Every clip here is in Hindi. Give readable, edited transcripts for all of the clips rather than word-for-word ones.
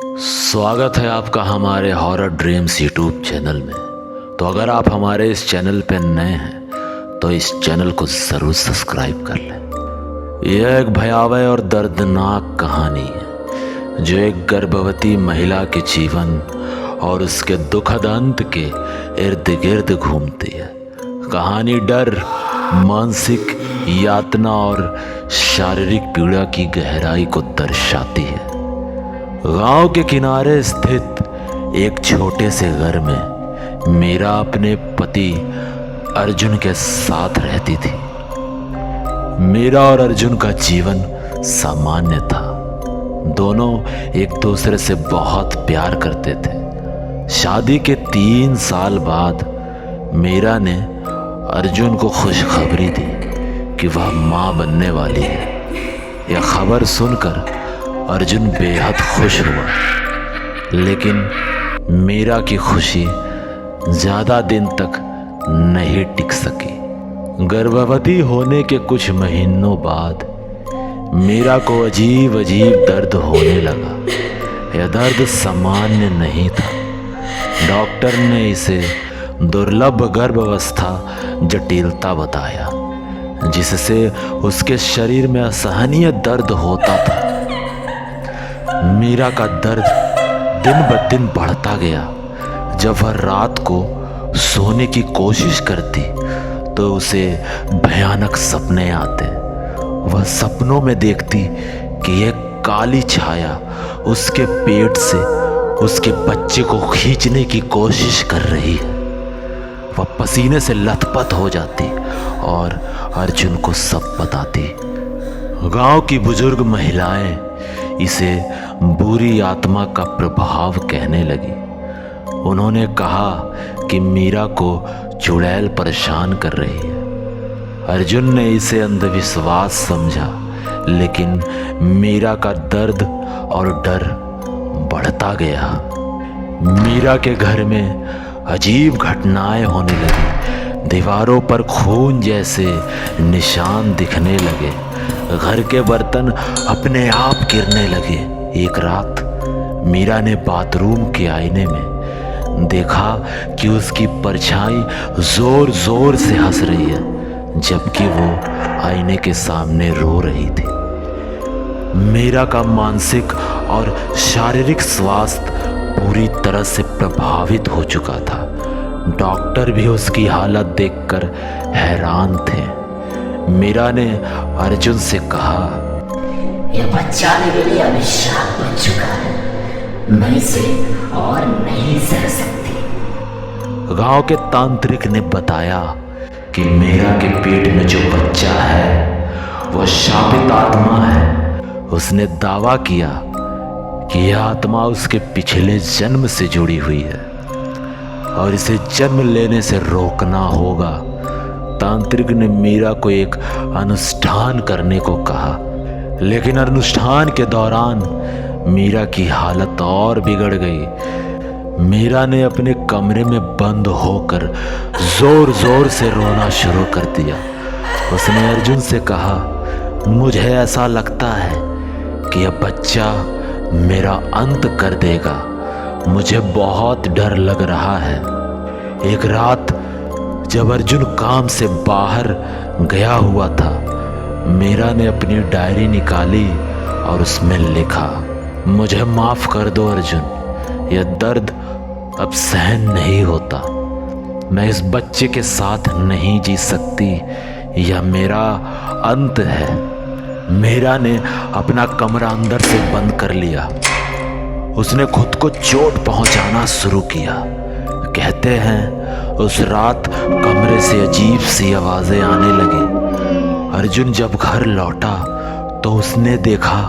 स्वागत है आपका हमारे हॉरर ड्रीम्स यूट्यूब चैनल में। तो अगर आप हमारे इस चैनल पर नए हैं तो इस चैनल को ज़रूर सब्सक्राइब कर लें। यह एक भयावह और दर्दनाक कहानी है जो एक गर्भवती महिला के जीवन और उसके दुखद अंत के इर्द गिर्द घूमती है। कहानी डर, मानसिक यातना और शारीरिक पीड़ा की गहराई को दर्शाती है। गांव के किनारे स्थित एक छोटे से घर में मीरा अपने पति अर्जुन के साथ रहती थी। मीरा और अर्जुन का जीवन सामान्य था। दोनों एक दूसरे से बहुत प्यार करते थे। शादी के 3 साल बाद मीरा ने अर्जुन को खुशखबरी दी कि वह मां बनने वाली है। यह खबर सुनकर अर्जुन बेहद खुश हुआ, लेकिन मीरा की खुशी ज़्यादा दिन तक नहीं टिक सकी। गर्भवती होने के कुछ महीनों बाद मीरा को अजीब अजीब दर्द होने लगा। यह दर्द सामान्य नहीं था। डॉक्टर ने इसे दुर्लभ गर्भावस्था जटिलता बताया, जिससे उसके शरीर में असहनीय दर्द होता था। मीरा का दर्द दिन ब दिन बढ़ता गया। जब वह रात को सोने की कोशिश करती तो उसे भयानक सपने आते। वह सपनों में देखती कि एक काली छाया उसके पेट से उसके बच्चे को खींचने की कोशिश कर रही है। वह पसीने से लथपथ हो जाती और अर्जुन को सब बताती। गांव की बुजुर्ग महिलाएं इसे बुरी आत्मा का प्रभाव कहने लगी। उन्होंने कहा कि मीरा को चुड़ैल परेशान कर रही है। अर्जुन ने इसे अंधविश्वास समझा, लेकिन मीरा का दर्द और डर बढ़ता गया। मीरा के घर में अजीब घटनाएं होने लगी। दीवारों पर खून जैसे निशान दिखने लगे। घर के बर्तन अपने आप गिरने लगे। एक रात मीरा ने बाथरूम के आईने में देखा कि उसकी परछाई जोर जोर से हंस रही है, जबकि वो आईने के सामने रो रही थी। मीरा का मानसिक और शारीरिक स्वास्थ्य पूरी तरह से प्रभावित हो चुका था। डॉक्टर भी उसकी हालत देखकर हैरान थे। मीरा ने अर्जुन से कहा, यह बच्चा मेरे लिए अभिशाप बन चुका है। मैं इसे और नहीं सह सकती। गांव के तांत्रिक ने बताया कि मीरा के पेट में जो बच्चा है वह शापित आत्मा है। उसने दावा किया कि यह आत्मा उसके पिछले जन्म से जुड़ी हुई है और इसे जन्म लेने से रोकना होगा। तांत्रिक ने मीरा को एक अनुष्ठान करने को कहा, लेकिन अनुष्ठान के दौरान मीरा की हालत और बिगड़ गई। मीरा ने अपने कमरे में बंद होकर जोर जोर से रोना शुरू कर दिया। उसने अर्जुन से कहा, मुझे ऐसा लगता है कि यह बच्चा मेरा अंत कर देगा। मुझे बहुत डर लग रहा है। एक रात जब अर्जुन काम से बाहर गया हुआ था, मीरा ने अपनी डायरी निकाली और उसमें लिखा, मुझे माफ कर दो अर्जुन, यह दर्द अब सहन नहीं होता। मैं इस बच्चे के साथ नहीं जी सकती। यह मेरा अंत है। मीरा ने अपना कमरा अंदर से बंद कर लिया। उसने खुद को चोट पहुंचाना शुरू किया। कहते हैं उस रात कमरे से अजीब सी आवाजें आने लगी। अर्जुन जब घर लौटा तो उसने देखा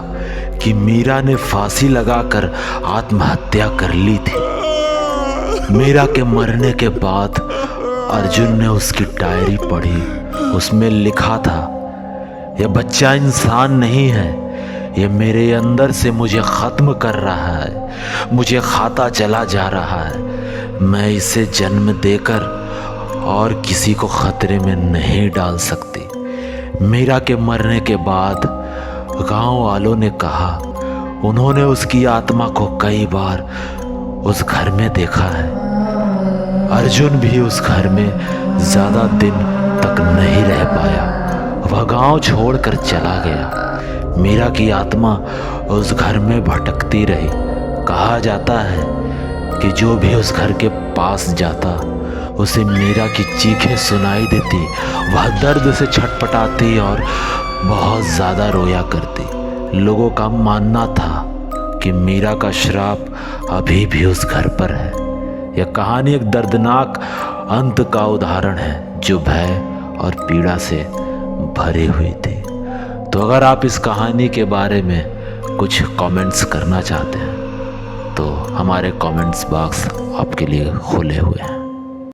कि मीरा ने फांसी लगाकर आत्महत्या कर ली थी। मीरा के मरने के बाद अर्जुन ने उसकी डायरी पढ़ी। उसमें लिखा था, यह बच्चा इंसान नहीं है। यह मेरे अंदर से मुझे खत्म कर रहा है, मुझे खाता चला जा रहा है। मैं इसे जन्म देकर और किसी को खतरे में नहीं डाल सकती। मीरा के मरने के बाद गांव वालों ने कहा उन्होंने उसकी आत्मा को कई बार उस घर में देखा है। अर्जुन भी उस घर में ज्यादा दिन तक नहीं रह पाया, वह गांव छोड़कर चला गया। मीरा की आत्मा उस घर में भटकती रही। कहा जाता है कि जो भी उस घर के पास जाता उसे मीरा की चीखें सुनाई देती, वह दर्द से छटपटाती और बहुत ज़्यादा रोया करती। लोगों का मानना था कि मीरा का श्राप अभी भी उस घर पर है। यह कहानी एक दर्दनाक अंत का उदाहरण है जो भय और पीड़ा से भरी हुई थी। तो अगर आप इस कहानी के बारे में कुछ कमेंट्स करना चाहते हैं तो हमारे कमेंट्स बॉक्स आपके लिए खुले हुए हैं।